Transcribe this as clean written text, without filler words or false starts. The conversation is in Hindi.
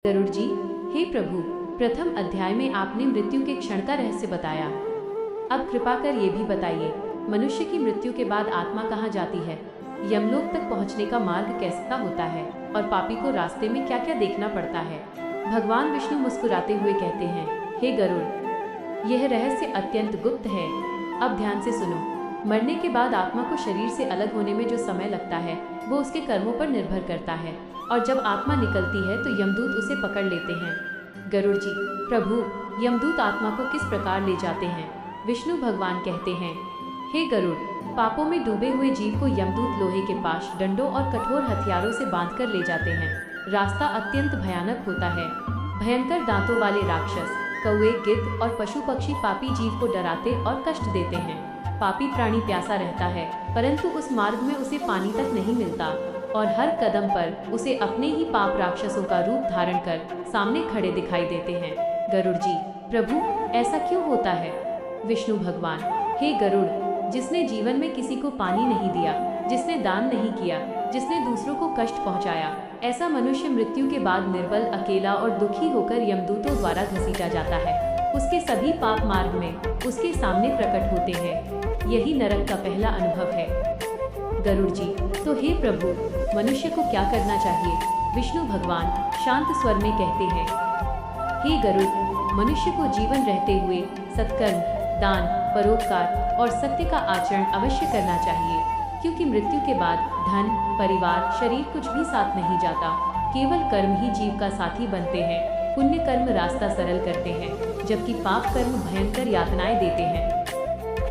गरुड़ जी, हे प्रभु, प्रथम अध्याय में आपने मृत्यु के क्षण का रहस्य बताया। अब कृपा कर ये भी बताइए, मनुष्य की मृत्यु के बाद आत्मा कहाँ जाती है? यमलोक तक पहुँचने का मार्ग कैसा होता है और पापी को रास्ते में क्या क्या देखना पड़ता है? भगवान विष्णु मुस्कुराते हुए कहते हैं, हे गरुड़, यह रहस्य अत्यंत गुप्त है। अब ध्यान से सुनो। मरने के बाद आत्मा को शरीर से अलग होने में जो समय लगता है वो उसके कर्मों पर निर्भर करता है, और जब आत्मा निकलती है तो यमदूत उसे पकड़ लेते हैं। गरुड़ जी, प्रभु, यमदूत आत्मा को किस प्रकार ले जाते हैं? विष्णु भगवान कहते हैं, हे गरुड़, पापों में डूबे हुए जीव को यमदूत लोहे के पाश, डंडों और कठोर हथियारों से बांधकर ले जाते हैं। रास्ता अत्यंत भयानक होता है। भयंकर दांतों वाले राक्षस, कौवे, गिद्ध और पशु पक्षी पापी जीव को डराते और कष्ट देते हैं। पापी प्राणी प्यासा रहता है, परंतु उस मार्ग में उसे पानी तक नहीं मिलता, और हर कदम पर उसे अपने ही पाप राक्षसों का रूप धारण कर सामने खड़े दिखाई देते हैं। गरुड़ जी, प्रभु, ऐसा क्यों होता है? विष्णु भगवान, हे गरुड़, जिसने जीवन में किसी को पानी नहीं दिया, जिसने दान नहीं किया, जिसने दूसरों को कष्ट पहुंचाया, ऐसा मनुष्य मृत्यु के बाद निर्बल, अकेला और दुखी होकर यमदूतों द्वारा घसीटा जाता है। उसके सभी पाप मार्ग में उसके सामने प्रकट होते हैं। यही नरक का पहला अनुभव है। गरुड़ जी, तो हे प्रभु, मनुष्य को क्या करना चाहिए? विष्णु भगवान शांत स्वर में कहते हैं, हे गरुड़, मनुष्य को जीवन रहते हुए सत्कर्म, दान, परोपकार और सत्य का आचरण अवश्य करना चाहिए, क्योंकि मृत्यु के बाद धन, परिवार, शरीर कुछ भी साथ नहीं जाता। केवल कर्म ही जीव का साथी बनते हैं। पुण्य कर्म रास्ता सरल करते हैं, जबकि पाप कर्म भयंकर यातनाएं देते हैं।